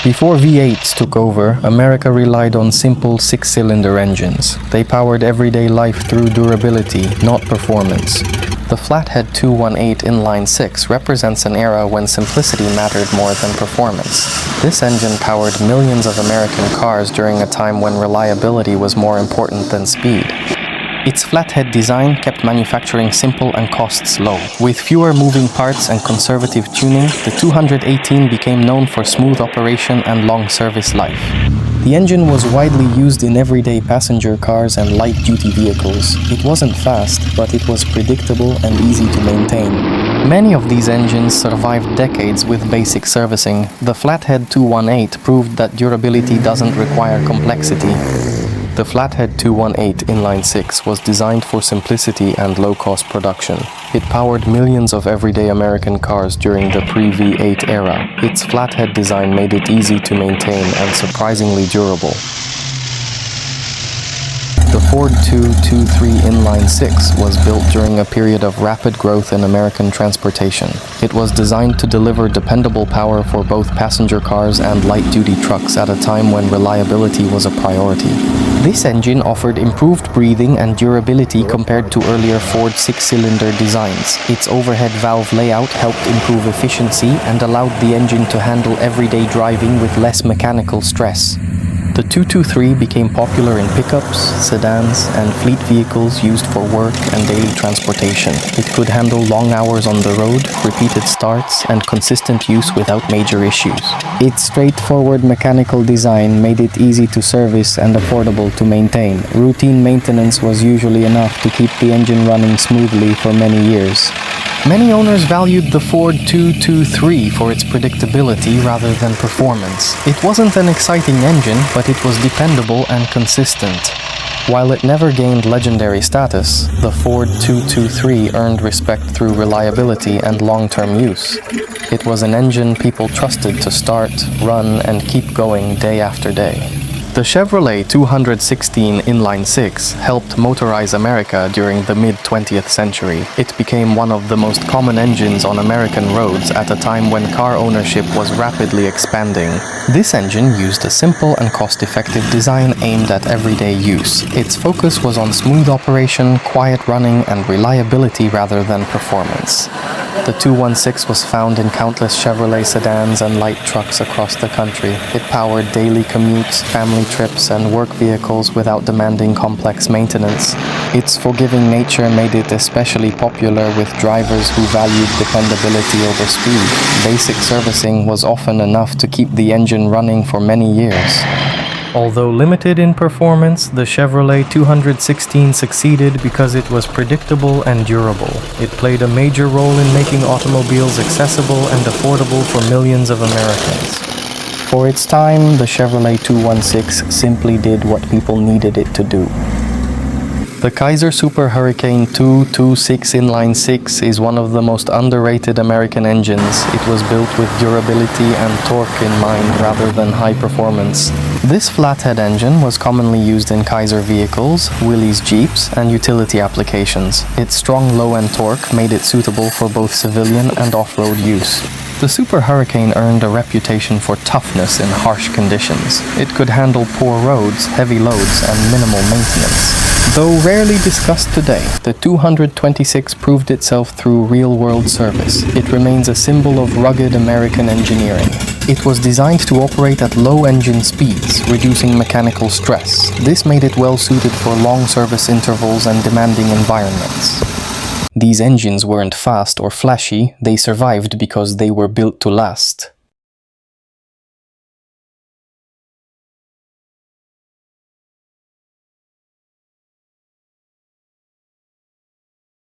Before V8s took over, America relied on simple six-cylinder engines. They powered everyday life through durability, not performance. The Flathead 218 Inline-Six represents an era when simplicity mattered more than performance. This engine powered millions of American cars during a time when reliability was more important than speed. Its flathead design kept manufacturing simple and costs low. With fewer moving parts and conservative tuning, the 218 became known for smooth operation and long service life. The engine was widely used in everyday passenger cars and light-duty vehicles. It wasn't fast, but it was predictable and easy to maintain. Many of these engines survived decades with basic servicing. The Flathead 218 proved that durability doesn't require complexity. The Flathead 218 Inline-Six was designed for simplicity and low-cost production. It powered millions of everyday American cars during the pre-V8 era. Its flathead design made it easy to maintain and surprisingly durable. The Ford 223 Inline-Six was built during a period of rapid growth in American transportation. It was designed to deliver dependable power for both passenger cars and light-duty trucks at a time when reliability was a priority. This engine offered improved breathing and durability compared to earlier Ford six-cylinder designs. Its overhead valve layout helped improve efficiency and allowed the engine to handle everyday driving with less mechanical stress. The 223 became popular in pickups, sedans, and fleet vehicles used for work and daily transportation. It could handle long hours on the road, repeated starts, and consistent use without major issues. Its straightforward mechanical design made it easy to service and affordable to maintain. Routine maintenance was usually enough to keep the engine running smoothly for many years. Many owners valued the Ford 223 for its predictability rather than performance. It wasn't an exciting engine, but it was dependable and consistent. While it never gained legendary status, the Ford 223 earned respect through reliability and long-term use. It was an engine people trusted to start, run, and keep going day after day. The Chevrolet 216 Inline-Six helped motorize America during the mid-20th century. It became one of the most common engines on American roads at a time when car ownership was rapidly expanding. This engine used a simple and cost-effective design aimed at everyday use. Its focus was on smooth operation, quiet running, and reliability rather than performance. The 216 was found in countless Chevrolet sedans and light trucks across the country. It powered daily commutes, family trips, and work vehicles without demanding complex maintenance. Its forgiving nature made it especially popular with drivers who valued dependability over speed. Basic servicing was often enough to keep the engine running for many years. Although limited in performance, the Chevrolet 216 succeeded because it was predictable and durable. It played a major role in making automobiles accessible and affordable for millions of Americans. For its time, the Chevrolet 216 simply did what people needed it to do. The Kaiser Super Hurricane 226 Inline-Six is one of the most underrated American engines. It was built with durability and torque in mind rather than high performance. This flathead engine was commonly used in Kaiser vehicles, Willys Jeeps, and utility applications. Its strong low-end torque made it suitable for both civilian and off-road use. The Super Hurricane earned a reputation for toughness in harsh conditions. It could handle poor roads, heavy loads, and minimal maintenance. Though rarely discussed today, the 226 proved itself through real-world service. It remains a symbol of rugged American engineering. It was designed to operate at low engine speeds, reducing mechanical stress. This made it well-suited for long service intervals and demanding environments. These engines weren't fast or flashy, they survived because they were built to last.